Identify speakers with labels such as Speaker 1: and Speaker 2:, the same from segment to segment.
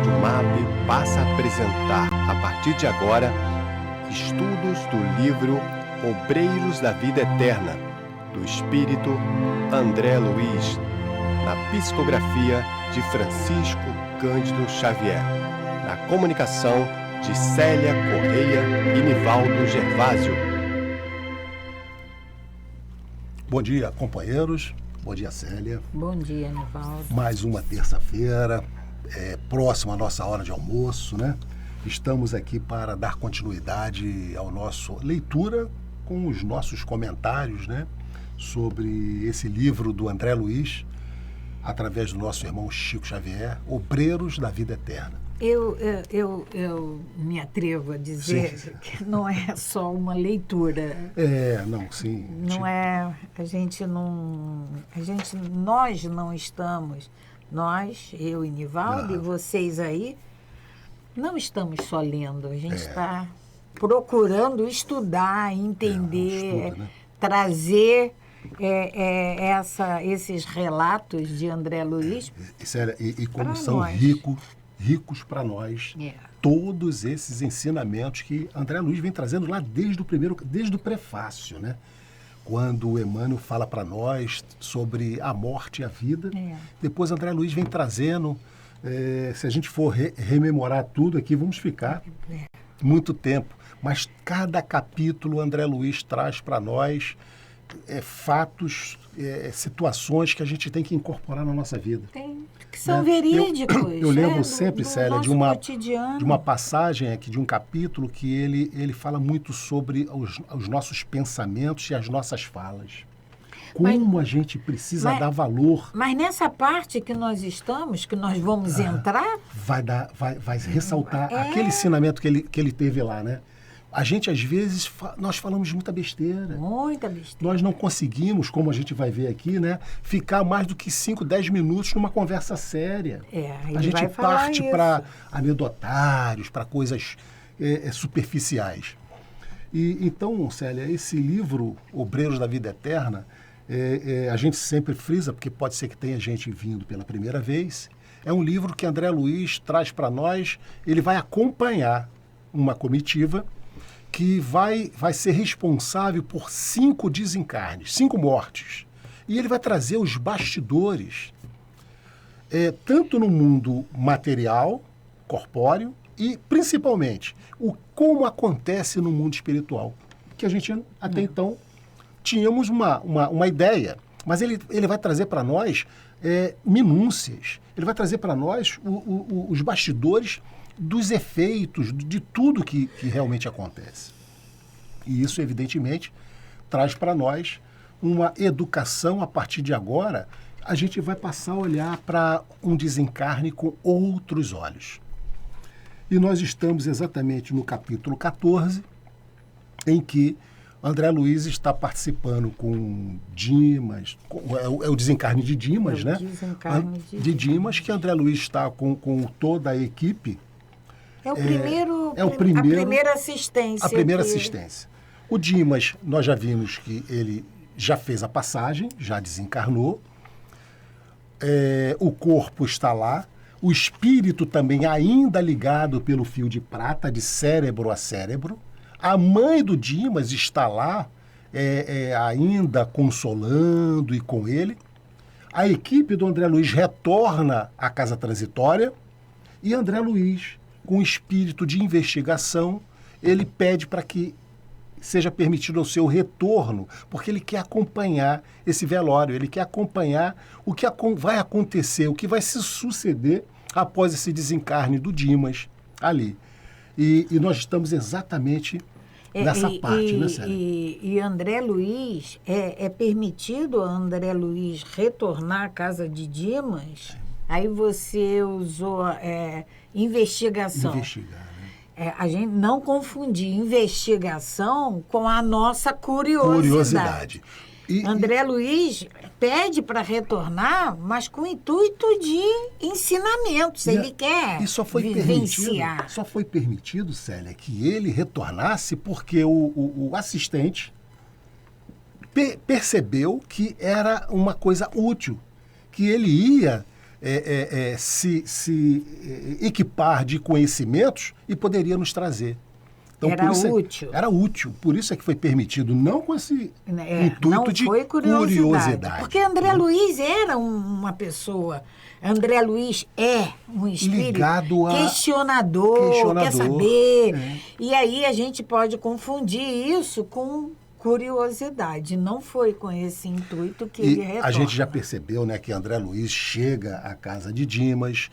Speaker 1: Rádio MAP passa a apresentar, a partir de agora, estudos do livro Obreiros da Vida Eterna, do espírito André Luiz, na psicografia de Francisco Cândido Xavier, na comunicação de Célia Correia e Nivaldo Gervásio.
Speaker 2: Bom dia, companheiros. Bom dia, Célia.
Speaker 3: Bom dia, Nivaldo.
Speaker 2: Mais uma terça-feira, próxima à nossa hora de almoço, né? Estamos aqui para dar continuidade ao nosso leitura com os nossos comentários, né? Sobre esse livro do André Luiz, através do nosso irmão Chico Xavier, Obreiros da Vida Eterna.
Speaker 3: Eu me atrevo a dizer
Speaker 2: Sim.
Speaker 3: que não é só uma leitura.
Speaker 2: Sim.
Speaker 3: Não é, nós não estamos, eu e Nivaldo, e vocês aí, não estamos só lendo, a gente está procurando estudar, entender,
Speaker 2: né?
Speaker 3: Trazer esses relatos de André Luiz.
Speaker 2: Sério, e como são
Speaker 3: nós.
Speaker 2: ricos para nós, todos esses ensinamentos que André Luiz vem trazendo lá desde o prefácio, né? Quando o Emmanuel fala para nós sobre a morte e a vida, depois André Luiz vem trazendo, se a gente for rememorar tudo aqui, vamos ficar muito tempo, mas cada capítulo André Luiz traz para nós fatos, situações que a gente tem que incorporar na nossa vida.
Speaker 3: Que são verídicos.
Speaker 2: Eu lembro sempre, Célia, de
Speaker 3: cotidiano.
Speaker 2: uma passagem aqui, de um capítulo que ele fala muito sobre os nossos pensamentos e as nossas falas. Como a gente precisa dar valor.
Speaker 3: Mas nessa parte que nós estamos, que nós vamos entrar...
Speaker 2: Vai ressaltar aquele ensinamento que ele teve lá, né? A gente, às vezes, nós falamos muita besteira.
Speaker 3: Muita besteira.
Speaker 2: Nós não conseguimos, como a gente vai ver aqui, né, ficar mais do que 5, 10 minutos numa conversa séria. A gente parte para anedotários, para coisas superficiais. E então, Célia, esse livro, Obreiros da Vida Eterna, a gente sempre frisa, porque pode ser que tenha gente vindo pela primeira vez. É um livro que André Luiz traz para nós, ele vai acompanhar uma comitiva que vai ser responsável por 5 desencarnes, 5 mortes. E ele vai trazer os bastidores, tanto no mundo material, corpóreo, e principalmente como acontece no mundo espiritual, que a gente até então tínhamos uma ideia, mas ele vai trazer para nós minúcias, ele vai trazer para nós os bastidores dos efeitos, de tudo que realmente acontece. E isso, evidentemente, traz para nós uma educação. A partir de agora, a gente vai passar a olhar para um desencarne com outros olhos. E nós estamos exatamente no capítulo 14, em que André Luiz está participando com Dimas, é o desencarne de Dimas, né?
Speaker 3: Desencarne
Speaker 2: de Dimas, que André Luiz está com toda a equipe.
Speaker 3: A primeira assistência.
Speaker 2: A primeira assistência. O Dimas, nós já vimos que ele já fez a passagem, já desencarnou. O corpo está lá. O espírito também ainda ligado pelo fio de prata, de cérebro a cérebro. A mãe do Dimas está lá, ainda consolando e com ele. A equipe do André Luiz retorna à casa transitória. E André Luiz, com espírito de investigação, ele pede para que seja permitido o seu retorno, porque ele quer acompanhar esse velório, ele quer acompanhar o que vai acontecer, o que vai se suceder após esse desencarne do Dimas ali. E nós estamos exatamente nessa parte, né, Célia?
Speaker 3: E André Luiz, é permitido a André Luiz retornar à casa de Dimas? Aí você usou investigação.
Speaker 2: Investigar, né?
Speaker 3: A gente não confundir investigação com a nossa curiosidade. André Luiz pede para retornar, mas com o intuito de ensinamentos. Ele quer vivenciar.
Speaker 2: Só foi permitido, Célia, que ele retornasse porque o assistente percebeu que era uma coisa útil, que ele ia se equipar de conhecimentos e poderia nos trazer. Então,
Speaker 3: era útil.
Speaker 2: Era útil. Por isso é que foi permitido, não com esse intuito de curiosidade.
Speaker 3: Porque André Luiz era uma pessoa... André Luiz é um espírito questionador, quer saber. E aí a gente pode confundir isso com curiosidade. Não foi com esse intuito que ele retorna.
Speaker 2: A gente já percebeu, né, que André Luiz chega à casa de Dimas,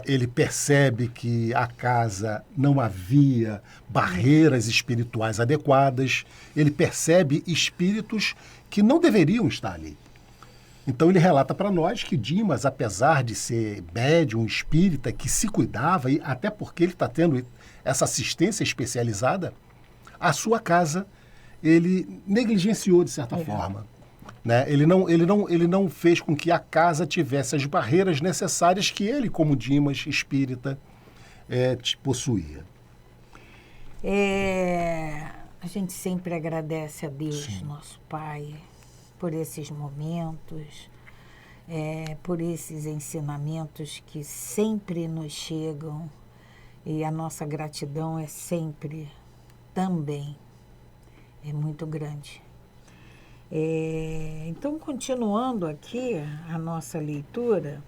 Speaker 2: ele percebe que a casa não havia barreiras espirituais adequadas, ele percebe espíritos que não deveriam estar ali. Então ele relata para nós que Dimas, apesar de ser médium, espírita, que se cuidava, e até porque ele está tendo essa assistência especializada, a sua casa ele negligenciou de certa forma. Né? Ele não fez com que a casa tivesse as barreiras necessárias que ele, como Dimas, espírita, possuía.
Speaker 3: A gente sempre agradece a Deus, nosso Pai, por esses momentos, por esses ensinamentos que sempre nos chegam, e a nossa gratidão é sempre também muito grande. Então, continuando aqui a nossa leitura,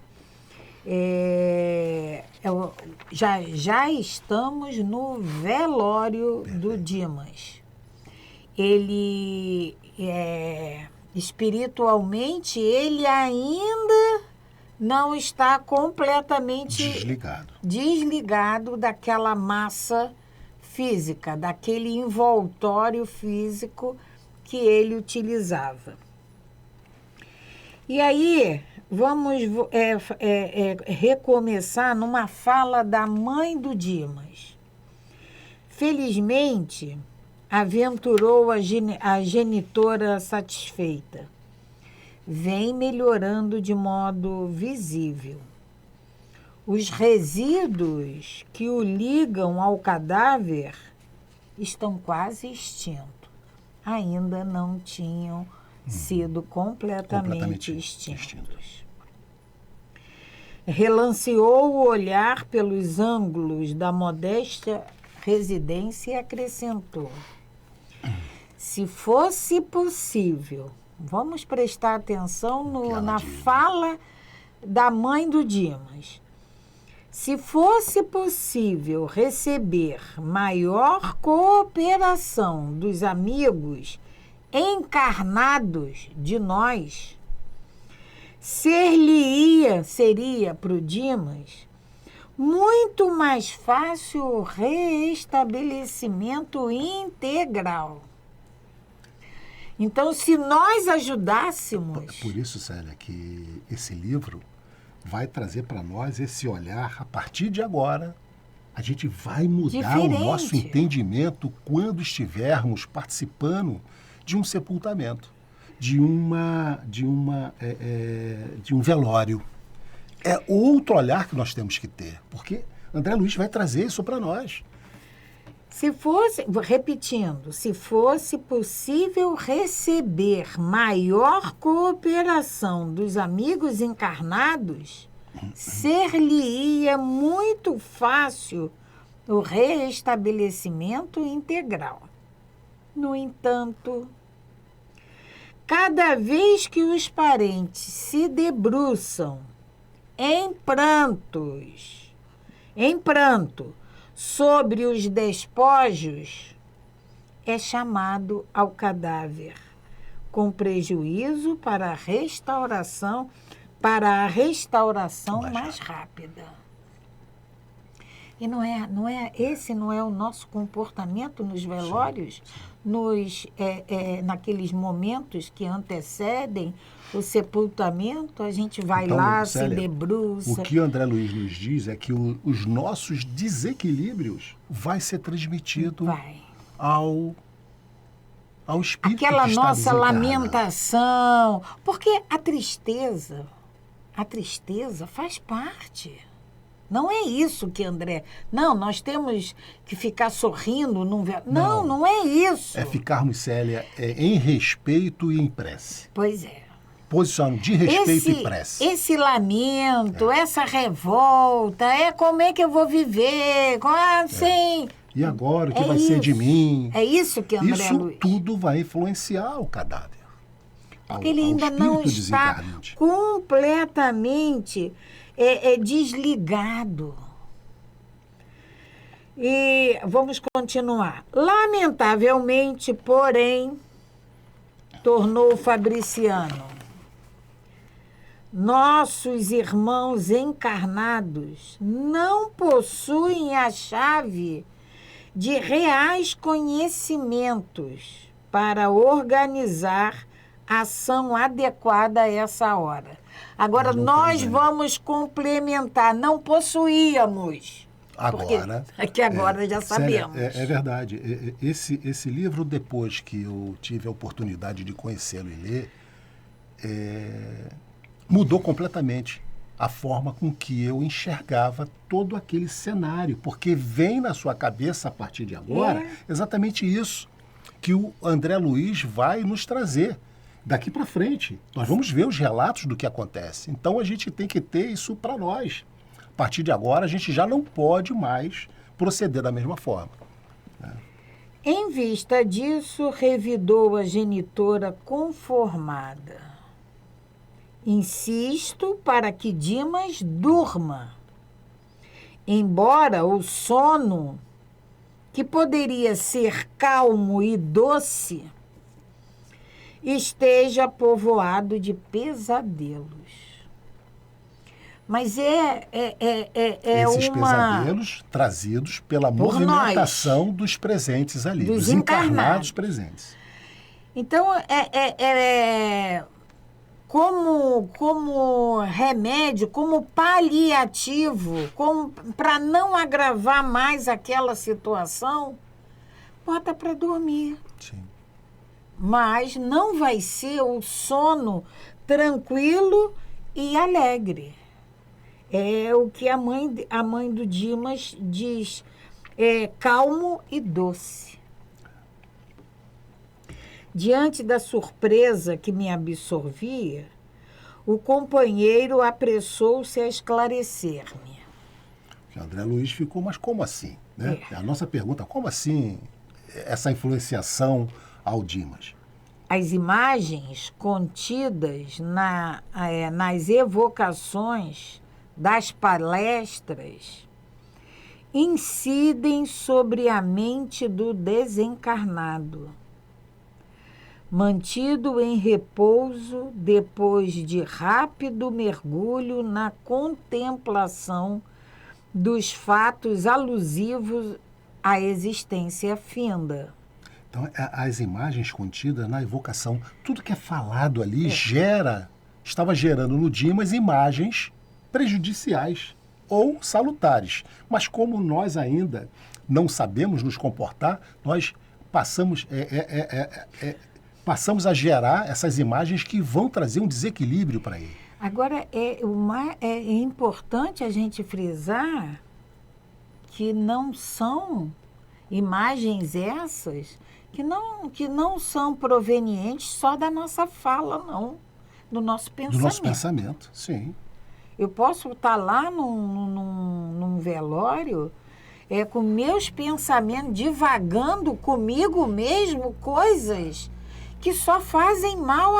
Speaker 3: já estamos no velório do Dimas. Ele espiritualmente, ele ainda não está completamente desligado daquela massa física, daquele envoltório físico que ele utilizava. E aí, vamos recomeçar numa fala da mãe do Dimas. Felizmente, aventurou a genitora satisfeita. Vem melhorando de modo visível. Os resíduos que o ligam ao cadáver estão quase extintos. Ainda não tinham sido completamente extintos. Relanceou o olhar pelos ângulos da modesta residência e acrescentou: se fosse possível, vamos prestar atenção na fala da mãe do Dimas. Se fosse possível receber maior cooperação dos amigos encarnados de nós, seria para o Dimas muito mais fácil o reestabelecimento integral. Então, se nós ajudássemos...
Speaker 2: Por isso, Célia, que esse livro vai trazer para nós esse olhar. A partir de agora, a gente vai mudar o nosso entendimento quando estivermos participando de um sepultamento, de um velório. É outro olhar que nós temos que ter, porque André Luiz vai trazer isso para nós.
Speaker 3: Se fosse possível receber maior cooperação dos amigos encarnados, ser-lhe-ia muito fácil o reestabelecimento integral. No entanto, cada vez que os parentes se debruçam em pranto sobre os despojos, é chamado ao cadáver, com prejuízo para a restauração mais rápida. E esse não é o nosso comportamento nos velórios, naqueles momentos que antecedem o sepultamento, a gente vai lá, Célia, se debruça.
Speaker 2: O que André Luiz nos diz é que os nossos desequilíbrios vai ser transmitido ao espírito.
Speaker 3: Aquela nossa lamentação, porque a tristeza faz parte. Não é isso que André... Não, nós temos que ficar sorrindo. Não é isso.
Speaker 2: É ficarmos, Célia, em respeito e em prece.
Speaker 3: Pois é.
Speaker 2: posicionam de respeito e prece.
Speaker 3: Esse lamento, essa revolta, como é que eu vou viver? Assim...
Speaker 2: E agora, o que vai ser de mim?
Speaker 3: É isso que André
Speaker 2: Isso
Speaker 3: Luiz...
Speaker 2: tudo vai influenciar o cadáver.
Speaker 3: Porque ele ainda não está completamente desligado. E vamos continuar. Lamentavelmente, porém, tornou Fabriciano, nossos irmãos encarnados não possuem a chave de reais conhecimentos para organizar ação adequada a essa hora. Agora, nós vamos complementar. Não possuíamos.
Speaker 2: Agora.
Speaker 3: Que agora já sabemos.
Speaker 2: É verdade. Esse livro, depois que eu tive a oportunidade de conhecê-lo e ler, mudou completamente a forma com que eu enxergava todo aquele cenário, porque vem na sua cabeça, a partir de agora, exatamente isso que o André Luiz vai nos trazer. Daqui para frente, nós vamos ver os relatos do que acontece. Então, a gente tem que ter isso para nós. A partir de agora, a gente já não pode mais proceder da mesma forma.
Speaker 3: Em vista disso, revidou a genitora conformada. Insisto para que Dimas durma, embora o sono, que poderia ser calmo e doce, esteja povoado de pesadelos. Mas
Speaker 2: esses pesadelos trazidos pela movimentação dos presentes ali, dos encarnados presentes.
Speaker 3: Então, como remédio, como paliativo, para não agravar mais aquela situação, bota para dormir.
Speaker 2: Sim.
Speaker 3: Mas não vai ser o sono tranquilo e alegre. É o que a mãe do Dimas diz, calmo e doce. Diante da surpresa que me absorvia, o companheiro apressou-se a esclarecer-me.
Speaker 2: André Luiz ficou, mas como assim? Né? A nossa pergunta, como assim essa influenciação ao Dimas?
Speaker 3: As imagens contidas nas evocações das palestras incidem sobre a mente do desencarnado, mantido em repouso depois de rápido mergulho na contemplação dos fatos alusivos à existência finda.
Speaker 2: Então, as imagens contidas na evocação, tudo que é falado ali estava gerando no Dimas imagens prejudiciais ou salutares. Mas como nós ainda não sabemos nos comportar, nós passamos a gerar essas imagens que vão trazer um desequilíbrio para ele.
Speaker 3: Agora, é importante a gente frisar que não são imagens essas que não são provenientes só da nossa fala, não, do nosso pensamento.
Speaker 2: Do nosso pensamento, sim.
Speaker 3: Eu posso estar lá num velório com meus pensamentos divagando comigo mesmo coisas que só fazem mal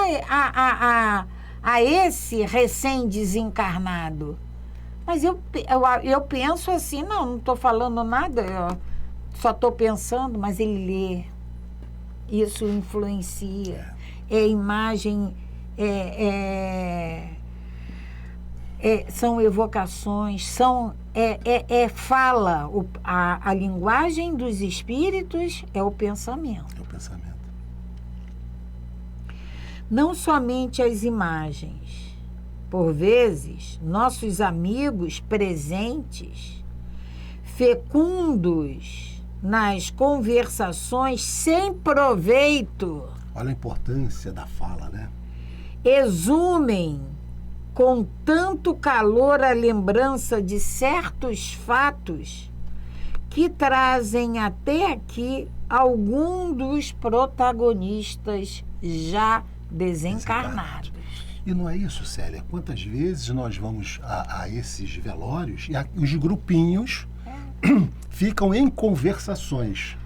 Speaker 3: a esse recém-desencarnado. Mas eu penso assim, não estou falando nada, eu só estou pensando, mas ele lê. Isso influencia. Imagem, são evocações, fala. A linguagem dos espíritos é o pensamento.
Speaker 2: É o pensamento.
Speaker 3: Não somente as imagens. Por vezes, nossos amigos presentes, fecundos nas conversações sem proveito.
Speaker 2: Olha a importância da fala, né?
Speaker 3: Exumem com tanto calor a lembrança de certos fatos que trazem até aqui algum dos protagonistas já desencarnados.
Speaker 2: E não é isso, Célia? Quantas vezes nós vamos a esses velórios e os grupinhos ficam em conversações.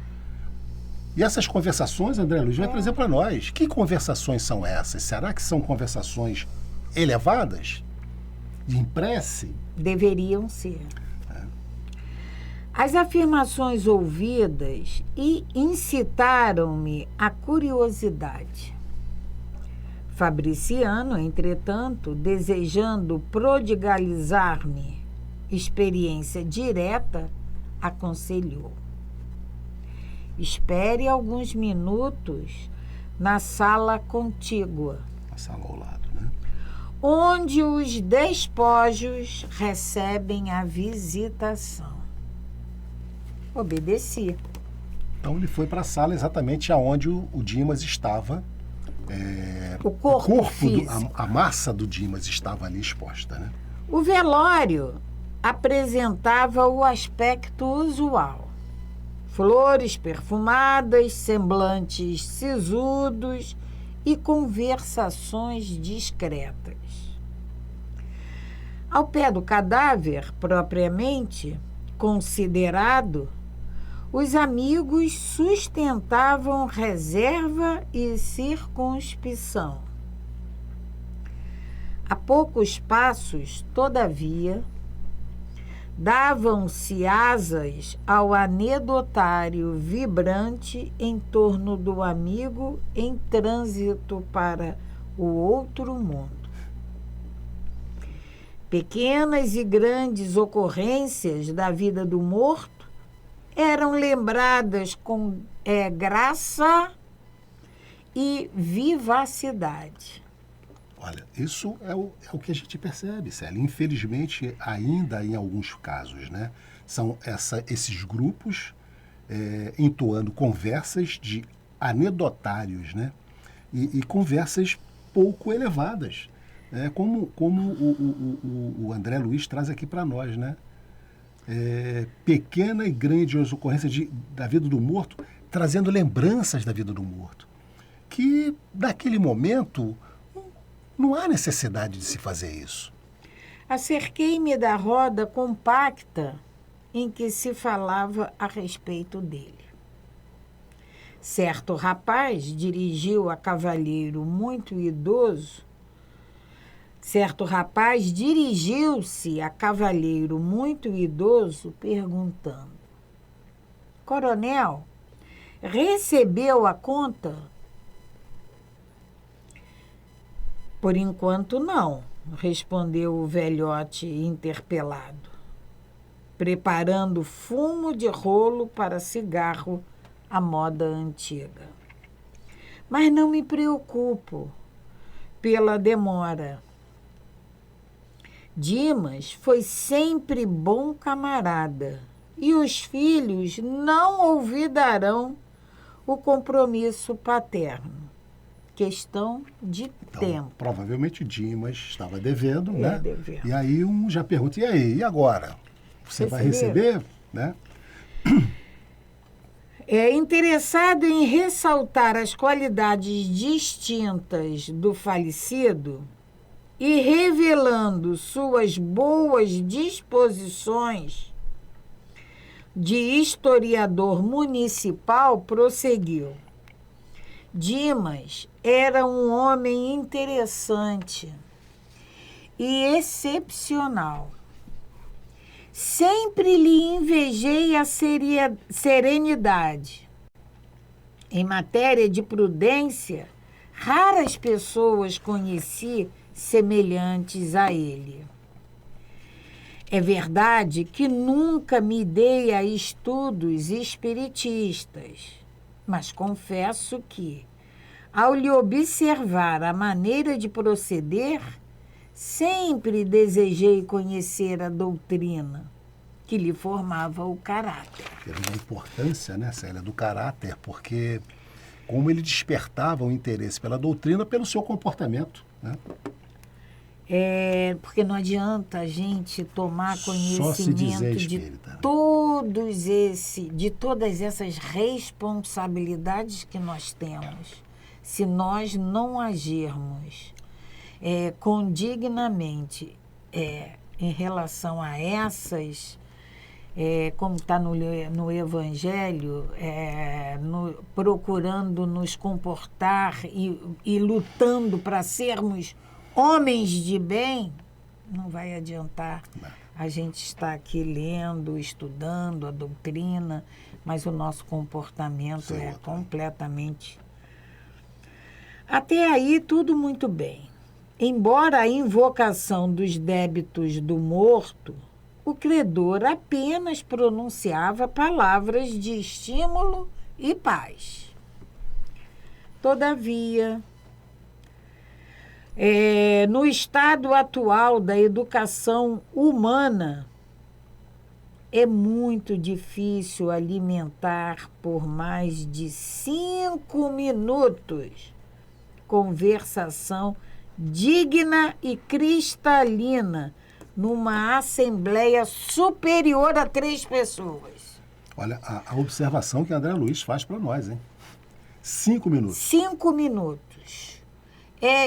Speaker 2: E essas conversações, André Luiz, vai trazer para nós. Que conversações são essas? Será que são conversações elevadas? De prece?
Speaker 3: Deveriam ser. As afirmações ouvidas incitaram-me à curiosidade. Fabriciano, entretanto, desejando prodigalizar-me experiência direta, aconselhou: espere alguns minutos na sala contígua.
Speaker 2: A sala ao lado, né?
Speaker 3: Onde os despojos recebem a visitação. Obedeci.
Speaker 2: Então ele foi para a sala exatamente aonde o Dimas estava.
Speaker 3: O corpo
Speaker 2: a massa do Dimas estava ali exposta, né?
Speaker 3: O velório apresentava o aspecto usual. Flores perfumadas, semblantes sisudos e conversações discretas. Ao pé do cadáver, propriamente considerado, os amigos sustentavam reserva e circunspecção. A poucos passos, todavia, davam-se asas ao anedotário vibrante em torno do amigo em trânsito para o outro mundo. Pequenas e grandes ocorrências da vida do morto eram lembradas com graça e vivacidade.
Speaker 2: Olha, isso é o que a gente percebe, Célia. Infelizmente, ainda em alguns casos, né, são esses grupos entoando conversas de anedotários, né, e conversas pouco elevadas, como o André Luiz traz aqui para nós, né? Pequena e grande ocorrência da vida do morto, trazendo lembranças da vida do morto, que naquele momento não há necessidade de se fazer isso.
Speaker 3: Acerquei-me da roda compacta em que se falava a respeito dele. Certo rapaz dirigiu a cavalheiro muito idoso. Certo rapaz dirigiu-se a cavalheiro muito idoso, perguntando: Coronel, recebeu a conta? Por enquanto não, respondeu o velhote interpelado, preparando fumo de rolo para cigarro à moda antiga. Mas não me preocupo pela demora. Dimas foi sempre bom camarada e os filhos não olvidarão o compromisso paterno. Questão de tempo.
Speaker 2: Provavelmente Dimas estava devendo, né?
Speaker 3: Devendo.
Speaker 2: E aí já pergunta, e agora? Você vai receber? Né?
Speaker 3: Interessado em ressaltar as qualidades distintas do falecido e revelando suas boas disposições de historiador municipal, prosseguiu: Dimas era um homem interessante e excepcional. Sempre lhe invejei a serenidade. Em matéria de prudência, raras pessoas conheci semelhantes a ele. É verdade que nunca me dei a estudos espiritistas, mas confesso que, ao lhe observar a maneira de proceder, sempre desejei conhecer a doutrina que lhe formava o caráter.
Speaker 2: Teve uma importância, né, Célia, do caráter, porque como ele despertava o interesse pela doutrina pelo seu comportamento, né?
Speaker 3: Porque não adianta a gente tomar conhecimento de todas essas responsabilidades que nós temos, se nós não agirmos. condignamente em relação a essas, como está no Evangelho, procurando nos comportar e lutando para sermos homens de bem, não vai adiantar. A gente está aqui lendo, estudando a doutrina, mas o nosso comportamento é completamente... Até aí, tudo muito bem. Embora a invocação dos débitos do morto, o credor apenas pronunciava palavras de estímulo e paz. Todavia, no estado atual da educação humana, é muito difícil alimentar por mais de 5 minutos conversação digna e cristalina numa assembleia superior a 3 pessoas.
Speaker 2: Olha, a observação que André Luiz faz para nós, hein? 5 minutos.
Speaker 3: 5 minutos.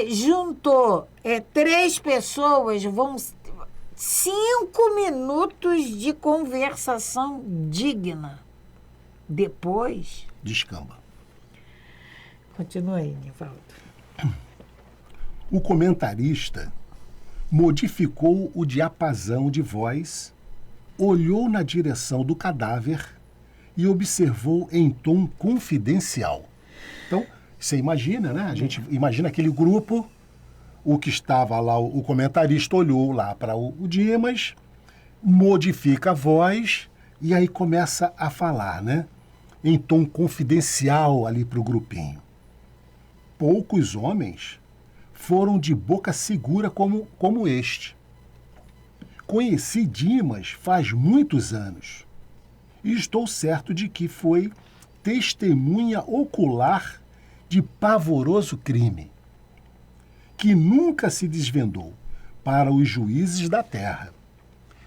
Speaker 3: Juntou 3 pessoas, 5 minutos de conversação digna. Depois...
Speaker 2: descamba.
Speaker 3: Continua aí, Nivaldo.
Speaker 2: O comentarista modificou o diapasão de voz, olhou na direção do cadáver e observou em tom confidencial. Então, você imagina, né? A gente imagina aquele grupo, o que estava lá, o comentarista olhou lá para o Dimas, modifica a voz e aí começa a falar, né? Em tom confidencial ali para o grupinho. Poucos homens foram de boca segura como este. Conheci Dimas faz muitos anos e estou certo de que foi testemunha ocular de pavoroso crime, que nunca se desvendou para os juízes da terra.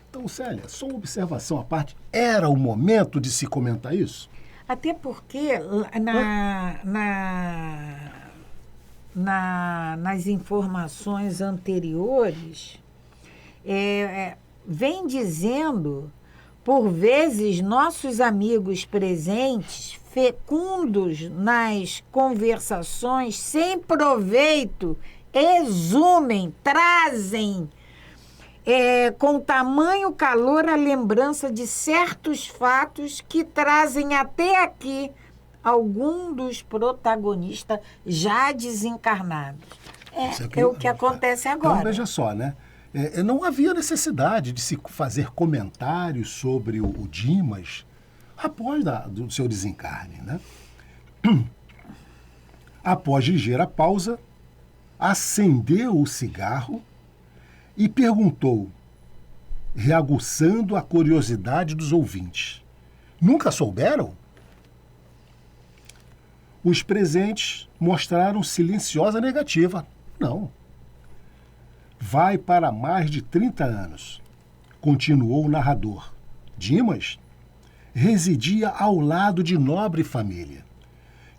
Speaker 2: Então, Célia, só uma observação à parte, era o momento de se comentar isso?
Speaker 3: Até porque nas informações anteriores, vem dizendo, por vezes, nossos amigos presentes, fecundos nas conversações, sem proveito, exumem, trazem com tamanho calor a lembrança de certos fatos que trazem até aqui algum dos protagonistas já desencarnados. É o que acontece agora.
Speaker 2: Então, veja só, né? Não havia necessidade de se fazer comentários sobre o Dimas após do seu desencarne, né? Após ligeira pausa, acendeu o cigarro e perguntou, reaguçando a curiosidade dos ouvintes: nunca souberam? Os presentes mostraram silenciosa negativa. Não. Vai para mais de 30 anos, continuou o narrador. Dimas residia ao lado de nobre família,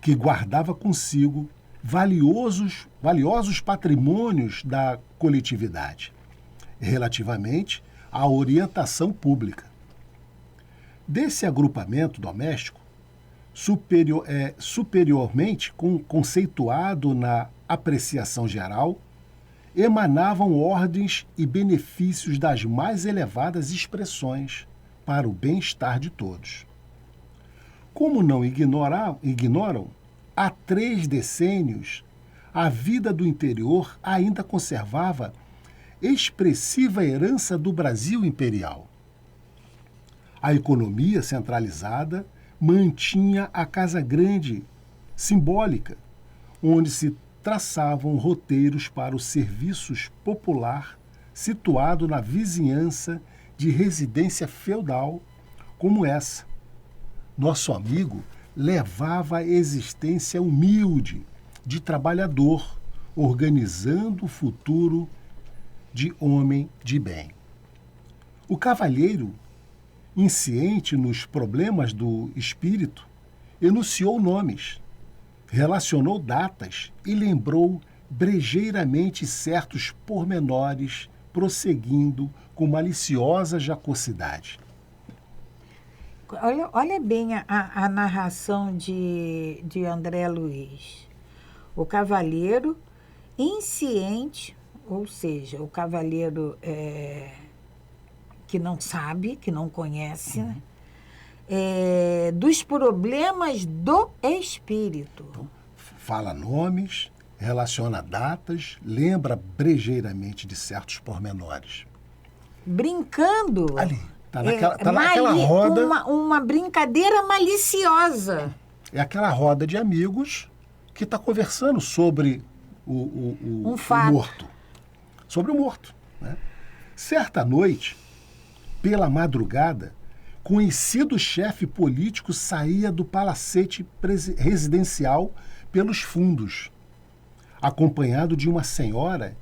Speaker 2: que guardava consigo valiosos patrimônios da coletividade, relativamente à orientação pública. Desse agrupamento doméstico, superiormente conceituado na apreciação geral, emanavam ordens e benefícios das mais elevadas expressões para o bem-estar de todos. Como não ignoram, há 3 decênios, a vida do interior ainda conservava expressiva herança do Brasil imperial. A economia centralizada mantinha a Casa Grande simbólica, onde se traçavam roteiros para os serviços popular situado na vizinhança de residência feudal como essa. Nosso amigo levava a existência humilde de trabalhador, organizando o futuro de homem de bem. O cavalheiro, insciente nos problemas do espírito, enunciou nomes, relacionou datas e lembrou brejeiramente certos pormenores, prosseguindo com maliciosa jacosidade.
Speaker 3: Olha bem a narração de André Luiz. O cavalheiro insciente, ou seja, o cavalheiro que não sabe, que não conhece, né? Dos problemas do espírito.
Speaker 2: Então, fala nomes, relaciona datas, lembra brejeiramente de certos pormenores.
Speaker 3: Brincando.
Speaker 2: Ali, naquela roda.
Speaker 3: Uma brincadeira maliciosa.
Speaker 2: É aquela roda de amigos que está conversando sobre
Speaker 3: um fato.
Speaker 2: O morto. Sobre o morto. Né? Certa noite, pela madrugada, conhecido chefe político saía do palacete residencial pelos fundos, acompanhado de uma senhora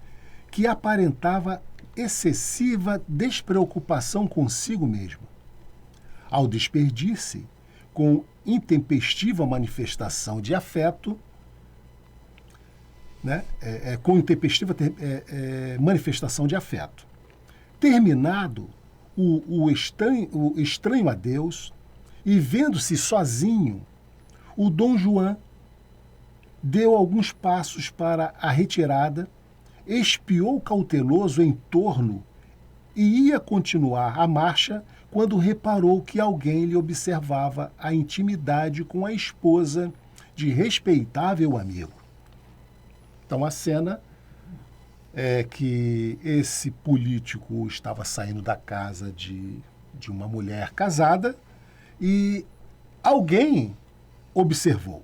Speaker 2: que aparentava excessiva despreocupação consigo mesma. Ao despedir-se, com intempestiva manifestação de afeto, né? Manifestação de afeto. Terminado o estranho adeus, e vendo-se sozinho, o Dom Juan deu alguns passos para a retirada, espiou cauteloso em torno e ia continuar a marcha quando reparou que alguém lhe observava a intimidade com a esposa de respeitável amigo. Então a cena é que esse político estava saindo da casa de uma mulher casada e alguém observou.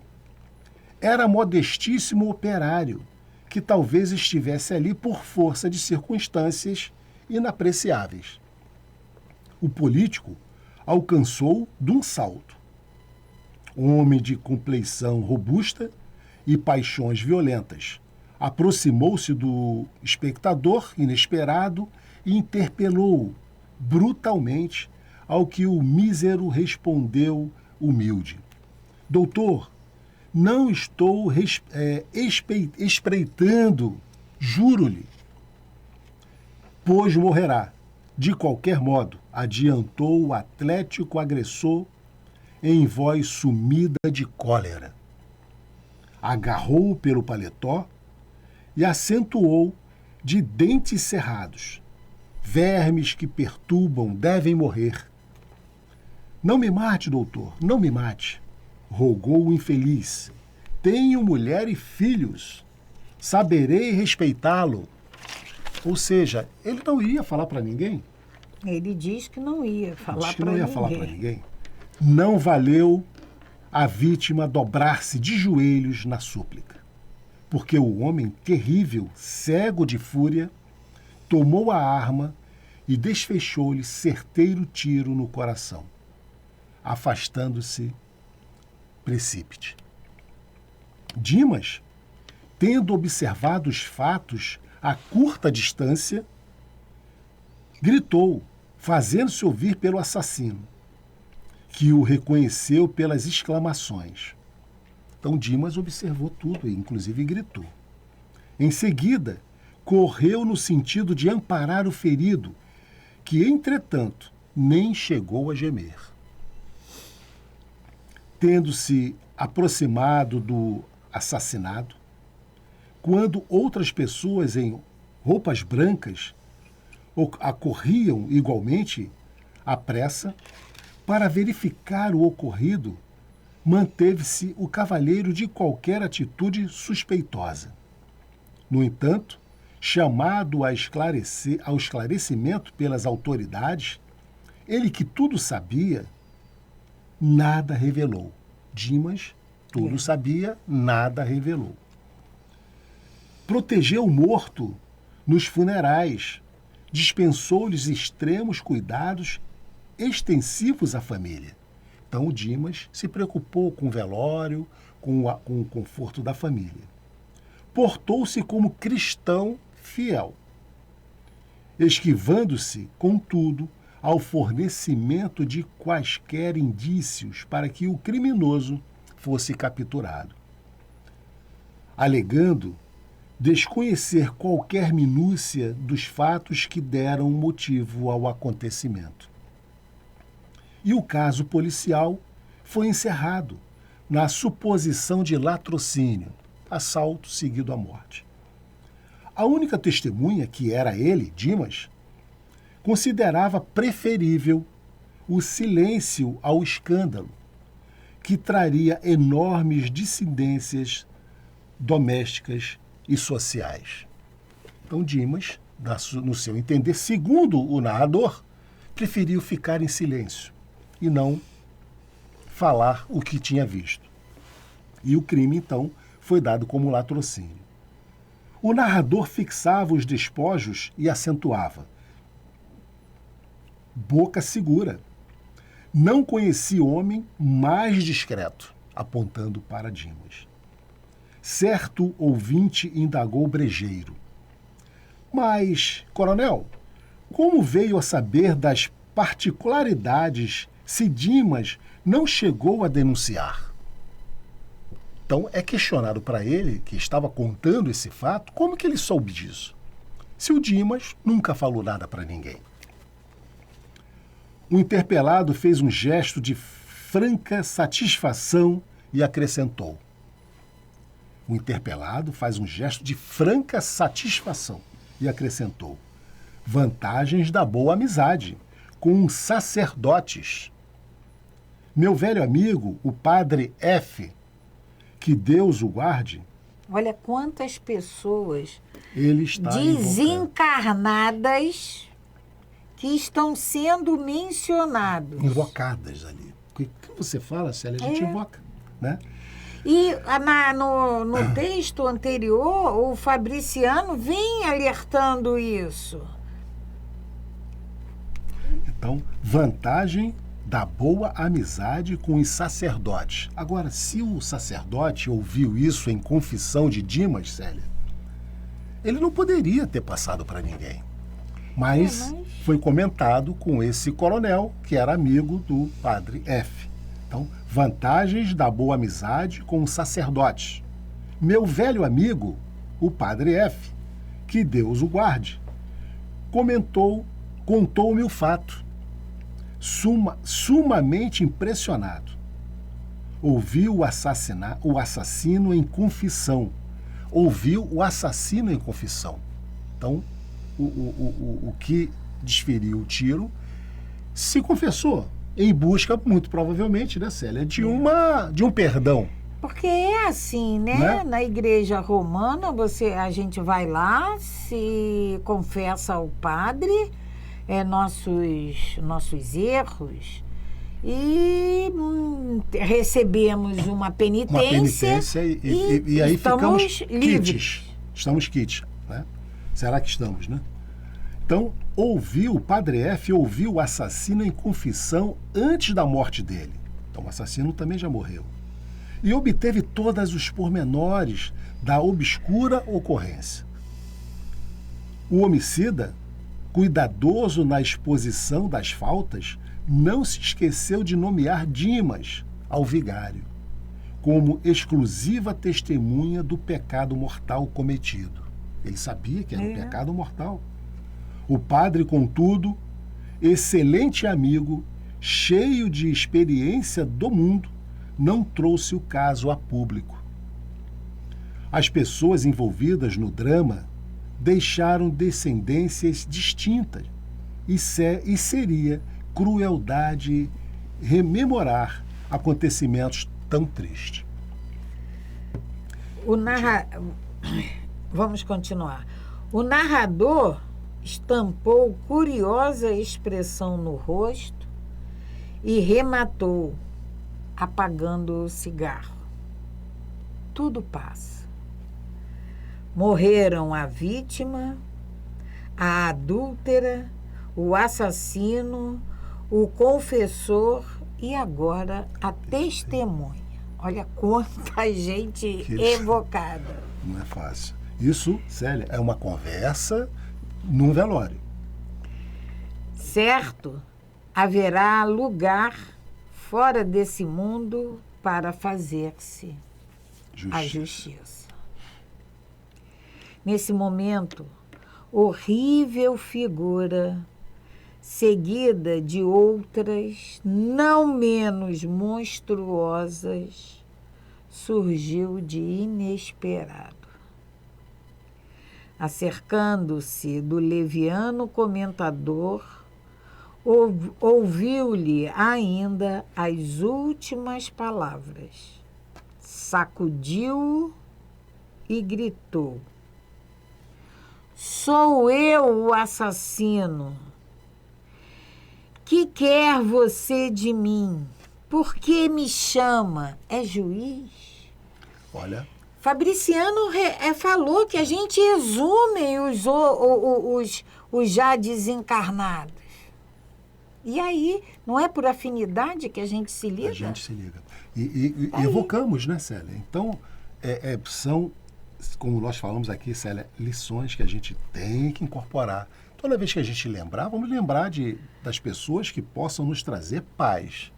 Speaker 2: Era modestíssimo operário que talvez estivesse ali por força de circunstâncias inapreciáveis. O político alcançou de um salto. Um homem de compleição robusta e paixões violentas. Aproximou-se do espectador inesperado e interpelou-o brutalmente, ao que o mísero respondeu humilde: doutor, não estou espreitando, juro-lhe, pois morrerá. De qualquer modo, adiantou o atlético agressor em voz sumida de cólera. Agarrou-o pelo paletó e acentuou de dentes cerrados: vermes que perturbam devem morrer. Não me mate, doutor, não me mate, rogou o infeliz. Tenho mulher e filhos, saberei respeitá-lo. Ou seja, ele não ia falar para ninguém.
Speaker 3: Ele diz que não ia falar para
Speaker 2: ninguém. Não valeu a vítima dobrar-se de joelhos na súplica, porque o homem terrível, cego de fúria, tomou a arma e desfechou-lhe certeiro tiro no coração, afastando-se precípite. Dimas, tendo observado os fatos a curta distância, gritou, fazendo-se ouvir pelo assassino, que o reconheceu pelas exclamações. Então Dimas observou tudo, inclusive gritou. Em seguida, correu no sentido de amparar o ferido, que, entretanto, nem chegou a gemer. Tendo-se aproximado do assassinado, quando outras pessoas em roupas brancas acorriam igualmente à pressa para verificar o ocorrido, manteve-se o cavalheiro de qualquer atitude suspeitosa. No entanto, chamado ao esclarecimento pelas autoridades, ele que tudo sabia, nada revelou. Dimas tudo sabia, nada revelou. Protegeu o morto nos funerais, dispensou-lhes extremos cuidados extensivos à família. Então o Dimas se preocupou com o velório, com o conforto da família. Portou-se como cristão fiel, esquivando-se, contudo, ao fornecimento de quaisquer indícios para que o criminoso fosse capturado, alegando desconhecer qualquer minúcia dos fatos que deram motivo ao acontecimento. E o caso policial foi encerrado na suposição de latrocínio, assalto seguido à morte. A única testemunha, que era ele, Dimas, considerava preferível o silêncio ao escândalo, que traria enormes dissidências domésticas e sociais. Então, Dimas, no seu entender, segundo o narrador, preferiu ficar em silêncio e não falar o que tinha visto. E o crime, então, foi dado como latrocínio. O narrador fixava os despojos e acentuava: boca segura. Não conheci homem mais discreto, apontando para Dimas. Certo ouvinte indagou brejeiro: mas, coronel, como veio a saber das particularidades se Dimas não chegou a denunciar? Então é questionado para ele, que estava contando esse fato, como que ele soube disso? Se o Dimas nunca falou nada para ninguém. O interpelado fez um gesto de franca satisfação e acrescentou. O interpelado faz um gesto de franca satisfação e acrescentou: vantagens da boa amizade com sacerdotes. Meu velho amigo, o padre F., que Deus o guarde.
Speaker 3: Olha quantas pessoas
Speaker 2: ele está
Speaker 3: desencarnadas que estão sendo mencionados.
Speaker 2: Invocadas ali. O que você fala, Célia? A gente invoca, né?
Speaker 3: E no texto anterior, o Fabriciano vem alertando isso.
Speaker 2: Então, vantagem da boa amizade com os sacerdotes. Agora, se o sacerdote ouviu isso em confissão de Dimas, Célia, ele não poderia ter passado para ninguém. Mas foi comentado com esse coronel, que era amigo do padre F. Então, vantagens da boa amizade com os sacerdotes. Meu velho amigo, o padre F., que Deus o guarde, contou-me o fato, sumamente impressionado. Ouviu o assassino em confissão. Então, o que desferiu o tiro se confessou, em busca, muito provavelmente, né, Célia, de um perdão.
Speaker 3: Porque é assim, né? Na igreja romana, a gente vai lá, se confessa ao padre nossos erros e recebemos uma penitência
Speaker 2: e aí
Speaker 3: estamos
Speaker 2: ficamos
Speaker 3: livres.
Speaker 2: Estamos quites, né? Será que estamos, né? Então, o padre F. ouviu o assassino em confissão antes da morte dele. Então, o assassino também já morreu. E obteve todos os pormenores da obscura ocorrência. O homicida, cuidadoso na exposição das faltas, não se esqueceu de nomear Dimas ao vigário como exclusiva testemunha do pecado mortal cometido. Ele sabia que era um pecado mortal. O padre, contudo, excelente amigo, cheio de experiência do mundo, não trouxe o caso a público. As pessoas envolvidas no drama deixaram descendências distintas e seria crueldade rememorar acontecimentos tão tristes.
Speaker 3: Vamos continuar. O narrador estampou curiosa expressão no rosto e rematou, apagando o cigarro. Tudo passa. Morreram a vítima, a adúltera, o assassino, o confessor e agora a testemunha. Olha quanta gente evocada.
Speaker 2: Não é fácil. Isso, Célia, é uma conversa num velório.
Speaker 3: Certo, haverá lugar fora desse mundo para fazer-se a justiça. Nesse momento, horrível figura, seguida de outras não menos monstruosas, surgiu de inesperado. Acercando-se do leviano comentador, ouviu-lhe ainda as últimas palavras. Sacudiu-o e gritou: "Sou eu o assassino. Que quer você de mim? Por que me chama? É juiz?"
Speaker 2: Olha.
Speaker 3: Fabriciano falou que a gente exume os já desencarnados. E aí, não é por afinidade que a gente se liga?
Speaker 2: A gente se liga. E evocamos, né, Célia? Então, são, como nós falamos aqui, Célia, lições que a gente tem que incorporar. Toda vez que a gente lembrar, vamos lembrar das pessoas que possam nos trazer paz.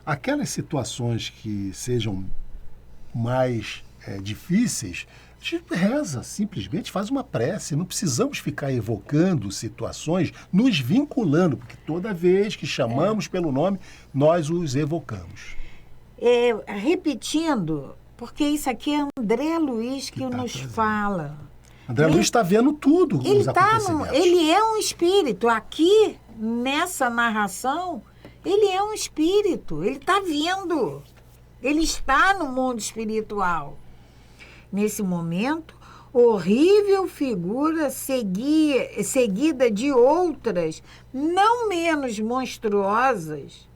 Speaker 2: Aquelas situações que sejam mais difíceis, a gente reza, simplesmente faz uma prece. Não precisamos ficar evocando situações, nos vinculando, porque toda vez que chamamos pelo nome, nós os evocamos.
Speaker 3: Repetindo, porque isso aqui é André Luiz que nos fala.
Speaker 2: André Luiz está vendo tudo os acontecimentos.
Speaker 3: Ele é um espírito. Aqui, nessa narração, ele é um espírito. Ele está vendo. Ele está no mundo espiritual. Nesse momento, horrível figura seguida de outras, não menos monstruosas,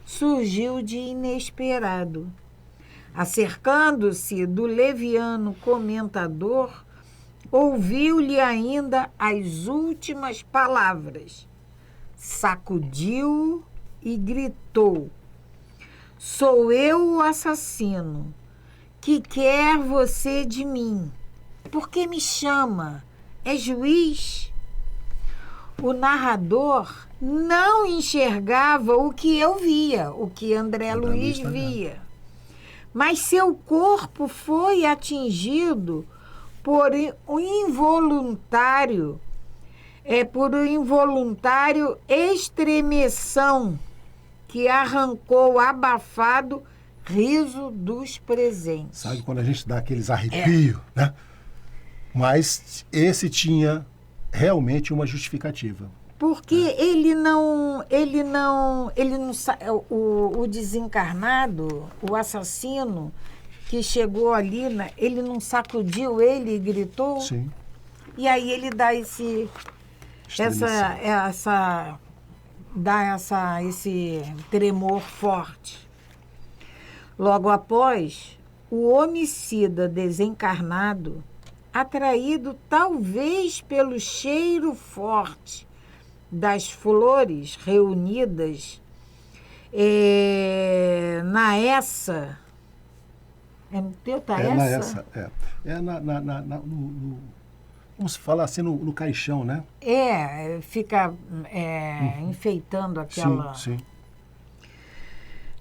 Speaker 3: surgiu de inesperado. Acercando-se do leviano comentador, ouviu-lhe ainda as últimas palavras. Sacudiu-o e gritou: "Sou eu o assassino. Que quer você de mim? Por que me chama? É juiz?" O narrador não enxergava o que eu via, o que André Luiz via. Mas seu corpo foi atingido por um involuntário estremeção que arrancou abafado riso dos presentes.
Speaker 2: Sabe quando a gente dá aqueles arrepios, né? Mas esse tinha realmente uma justificativa.
Speaker 3: Porque o desencarnado, o assassino que chegou ali, ele não sacudiu ele e gritou?
Speaker 2: Sim.
Speaker 3: E aí ele dá esse tremor forte. Logo após, o homicida desencarnado, atraído talvez pelo cheiro forte das flores reunidas na essa... no teu Taessa?
Speaker 2: Como se fala assim, no caixão, né?
Speaker 3: Fica enfeitando aquela...
Speaker 2: Sim.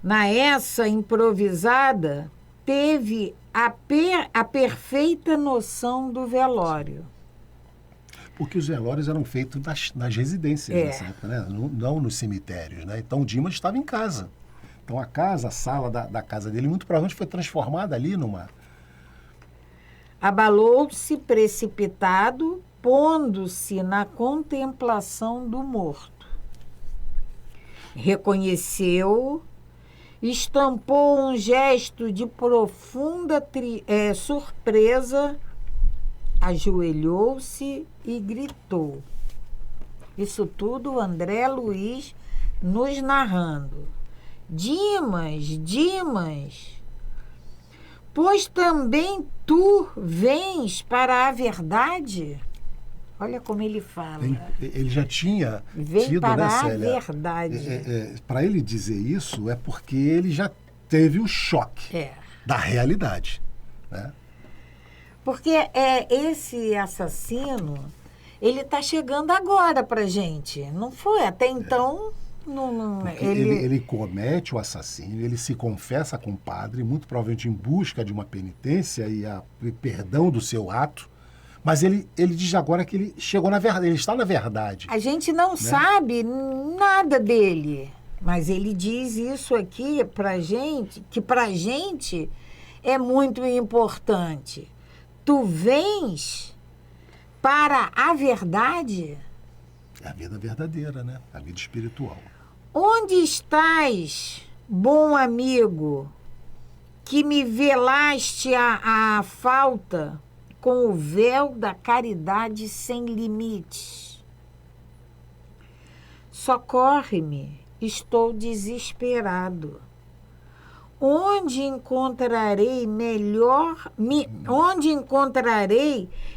Speaker 3: Na essa improvisada, teve a perfeita noção do velório.
Speaker 2: Porque os velórios eram feitos nas residências nessa época, né? Não nos cemitérios, né? Então o Dimas estava em casa. Então a sala da casa dele, muito provavelmente foi transformada ali numa...
Speaker 3: Abalou-se precipitado, pondo-se na contemplação do morto. Reconheceu, estampou um gesto de profunda surpresa, ajoelhou-se e gritou. Isso tudo André Luiz nos narrando. Dimas, pois também tu vens para a verdade? Olha como ele fala.
Speaker 2: Ele já tinha
Speaker 3: tido, para a verdade.
Speaker 2: Para ele dizer isso é porque ele já teve o choque da realidade. Né?
Speaker 3: Porque esse assassino, ele está chegando agora para gente. Não foi? Até então...
Speaker 2: Ele comete o assassínio, ele se confessa com o padre, muito provavelmente em busca de uma penitência e perdão do seu ato, Mas ele diz agora que ele chegou na verdade, ele está na verdade.
Speaker 3: A gente não sabe nada dele, mas ele diz isso aqui pra gente, que pra gente é muito importante. Tu vens para a verdade?
Speaker 2: É a vida verdadeira, né? A vida espiritual.
Speaker 3: Onde estás, bom amigo, que me velaste a falta com o véu da caridade sem limites? Socorre-me, estou desesperado. Onde encontrarei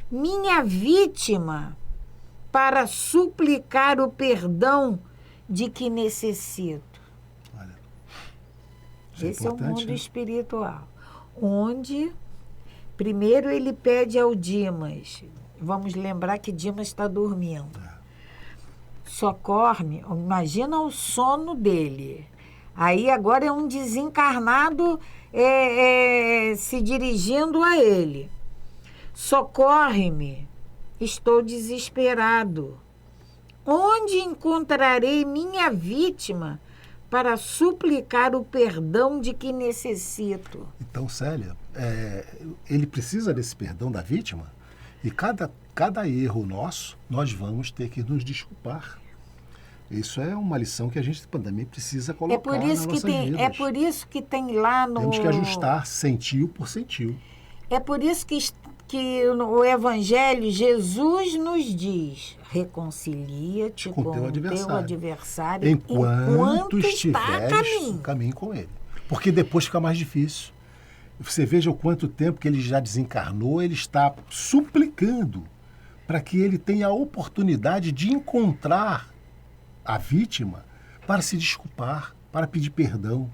Speaker 3: minha vítima para suplicar o perdão de que necessito?
Speaker 2: Olha,
Speaker 3: esse é o mundo espiritual. Onde, primeiro ele pede ao Dimas, vamos lembrar que Dimas está dormindo. Socorre-me, imagina o sono dele. Aí agora é um desencarnado se dirigindo a ele. Socorre-me, estou desesperado. Onde encontrarei minha vítima para suplicar o perdão de que necessito?
Speaker 2: Então, Célia, ele precisa desse perdão da vítima e cada erro nosso, nós vamos ter que nos desculpar. Isso é uma lição que a gente também precisa colocar nas nossas vidas.
Speaker 3: É por isso que tem lá no...
Speaker 2: Temos que ajustar centil por centil.
Speaker 3: É por isso que no Evangelho Jesus nos diz: reconcilia-te com teu adversário enquanto estiveres
Speaker 2: no caminho com ele. Porque depois fica mais difícil. Você veja o quanto tempo que ele já desencarnou, ele está suplicando para que ele tenha a oportunidade de encontrar a vítima para se desculpar, para pedir perdão.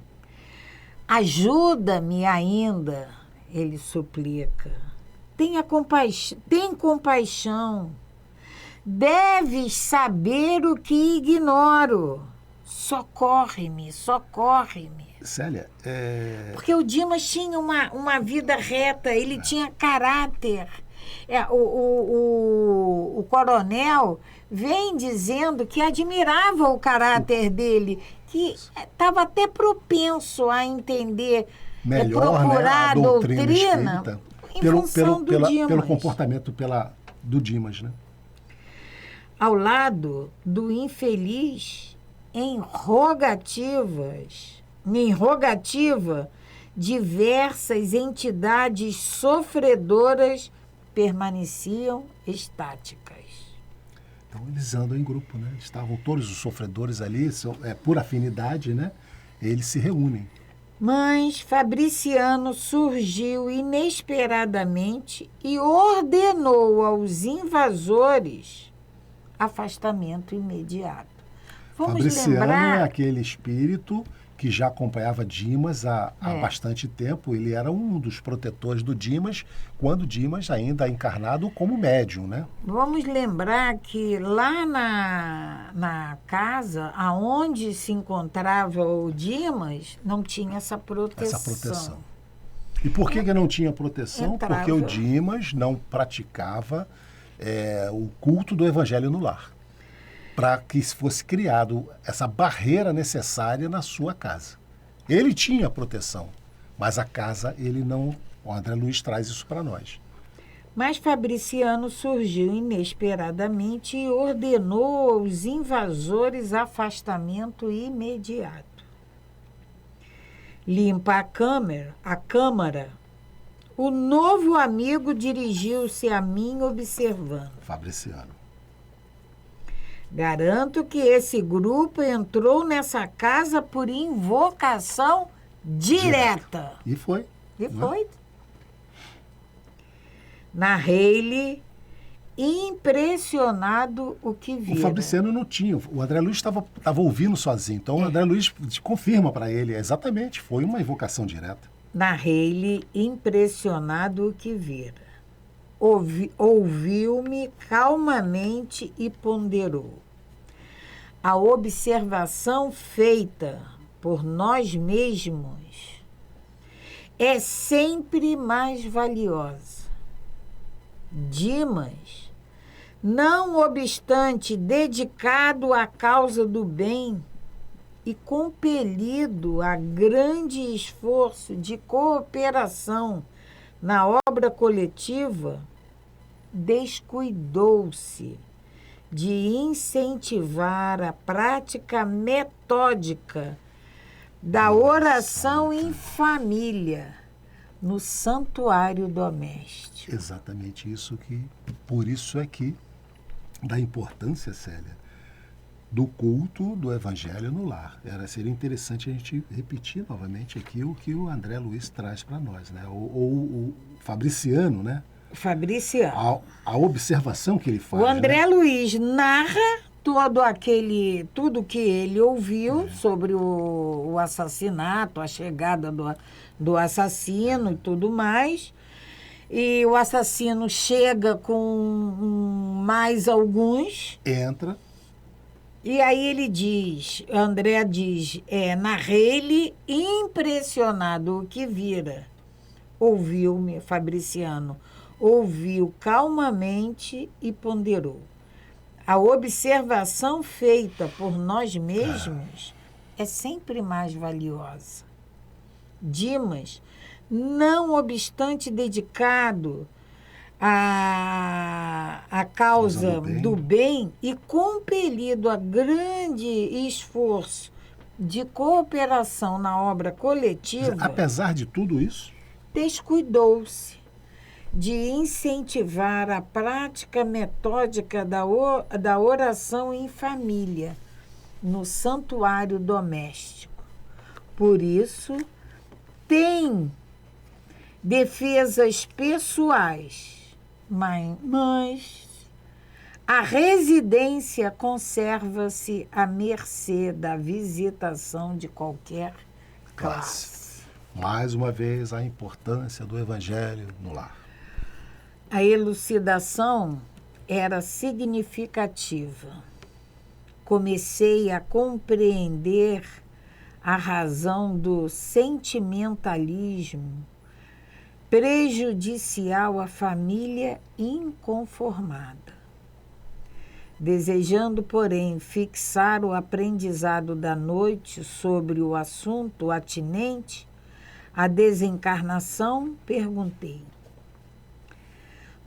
Speaker 3: Ajuda-me ainda, ele suplica. Tem compaixão. Deves saber o que ignoro. Socorre-me, socorre-me.
Speaker 2: Célia,
Speaker 3: Porque o Dimas tinha uma vida reta, ele tinha caráter. O coronel vem dizendo que admirava o caráter dele, que estava até propenso a entender,
Speaker 2: melhor,
Speaker 3: procurar
Speaker 2: a doutrina
Speaker 3: espírita, em função do Dimas.
Speaker 2: Pelo comportamento do Dimas, né?
Speaker 3: Ao lado do infeliz, em rogativa, diversas entidades sofredoras permaneciam estáticas.
Speaker 2: Então eles andam em grupo, né? Estavam todos os sofredores ali, por afinidade, né? Eles se reúnem.
Speaker 3: Mas Fabriciano surgiu inesperadamente e ordenou aos invasores afastamento imediato.
Speaker 2: Fabriciano é aquele espírito que já acompanhava Dimas há bastante tempo. Ele era um dos protetores do Dimas, quando Dimas ainda encarnado como médium, né?
Speaker 3: Vamos lembrar que lá na casa, aonde se encontrava o Dimas, não tinha essa proteção.
Speaker 2: E por que não tinha proteção? Porque o Dimas não praticava o culto do evangelho no lar, para que fosse criado essa barreira necessária na sua casa. Ele tinha proteção, mas a casa ele não... O André Luiz traz isso para nós.
Speaker 3: Mas Fabriciano surgiu inesperadamente e ordenou aos invasores afastamento imediato. Limpa a câmara, o novo amigo dirigiu-se a mim observando.
Speaker 2: Fabriciano.
Speaker 3: Garanto que esse grupo entrou nessa casa por invocação direta.
Speaker 2: E foi.
Speaker 3: Narrei-lhe, impressionado, o que vira.
Speaker 2: O Fabriciano não tinha. O André Luiz estava ouvindo sozinho. Então o André Luiz confirma para ele. Exatamente, foi uma invocação direta.
Speaker 3: Narrei-lhe, impressionado, o que vira. Ouviu-me calmamente e ponderou. A observação feita por nós mesmos é sempre mais valiosa. Dimas, não obstante dedicado à causa do bem e compelido a grande esforço de cooperação na obra coletiva, descuidou-se de incentivar a prática metódica da oração em família no santuário doméstico.
Speaker 2: Exatamente isso por isso é que da importância, Célia, do culto do Evangelho no lar. Seria interessante a gente repetir novamente aqui o que o André Luiz traz para nós, né? O Fabriciano, né?
Speaker 3: Fabriciano.
Speaker 2: A observação que ele faz.
Speaker 3: O André Luiz narra tudo que ele ouviu sobre o assassinato, a chegada do assassino e tudo mais. E o assassino chega com mais alguns.
Speaker 2: Entra.
Speaker 3: E aí ele diz, André diz, narrei-lhe impressionado o que vira. Ouviu-me, Fabriciano, ouviu calmamente e ponderou. A observação feita por nós mesmos é sempre mais valiosa. Dimas, não obstante dedicado à causa do bem e compelido a grande esforço de cooperação na obra coletiva,
Speaker 2: apesar de tudo isso,
Speaker 3: descuidou-se de incentivar a prática metódica da oração em família no santuário doméstico. Por isso, tem defesas pessoais, mas a residência conserva-se à mercê da visitação de qualquer classe.
Speaker 2: Mais uma vez, a importância do Evangelho no lar.
Speaker 3: A elucidação era significativa. Comecei a compreender a razão do sentimentalismo prejudicial à família inconformada. Desejando, porém, fixar o aprendizado da noite sobre o assunto atinente à desencarnação, perguntei: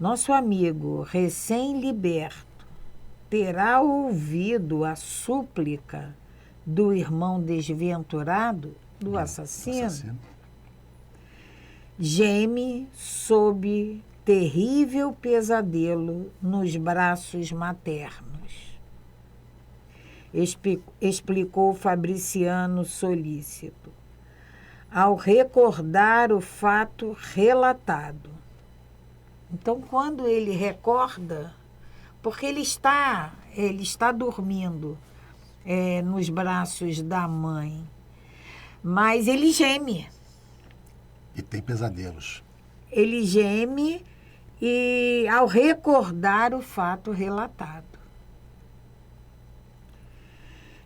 Speaker 3: nosso amigo recém-liberto terá ouvido a súplica do irmão desventurado, do assassino? Geme sob terrível pesadelo nos braços maternos. Explicou Fabriciano solícito, ao recordar o fato relatado. Então, quando ele recorda, porque ele está dormindo nos braços da mãe, mas ele geme.
Speaker 2: E tem pesadelos.
Speaker 3: Ele geme e ao recordar o fato relatado.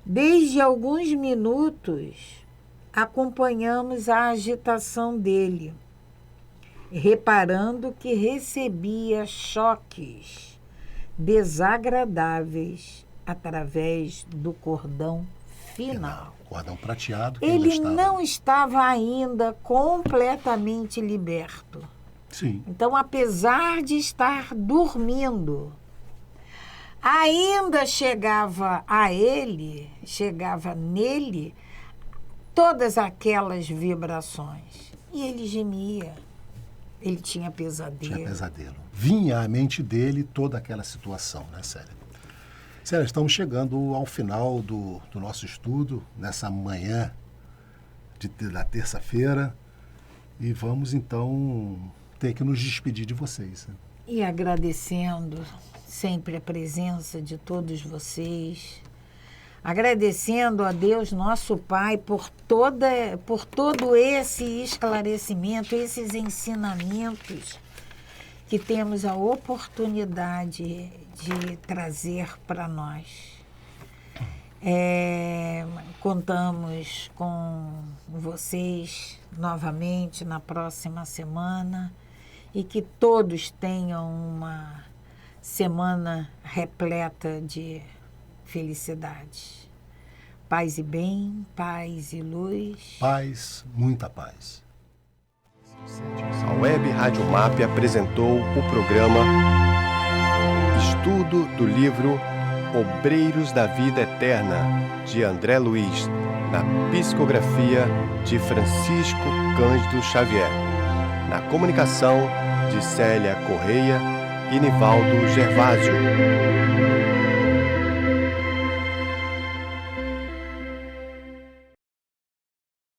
Speaker 3: Desde alguns minutos, acompanhamos a agitação dele, reparando que recebia choques desagradáveis através do cordão final.
Speaker 2: Cordão prateado.
Speaker 3: Ele não estava ainda completamente liberto.
Speaker 2: Sim.
Speaker 3: Então, apesar de estar dormindo, ainda chegava nele todas aquelas vibrações. E ele gemia. Ele tinha pesadelo.
Speaker 2: Vinha à mente dele toda aquela situação, né, Célia? Célia, estamos chegando ao final do nosso estudo, nessa manhã da terça-feira, e vamos, então, ter que nos despedir de vocês. Né?
Speaker 3: E agradecendo sempre a presença de todos vocês, agradecendo a Deus, nosso Pai, por todo esse esclarecimento, esses ensinamentos que temos a oportunidade de trazer para nós. Contamos com vocês novamente na próxima semana e que todos tenham uma semana repleta de felicidade. Paz e bem, paz e luz.
Speaker 2: Paz, muita paz.
Speaker 1: A Web Rádio MAP apresentou o programa Estudo do livro Obreiros da Vida Eterna, de André Luiz, na psicografia de Francisco Cândido Xavier, na comunicação de Célia Correia e Nivaldo Gervásio.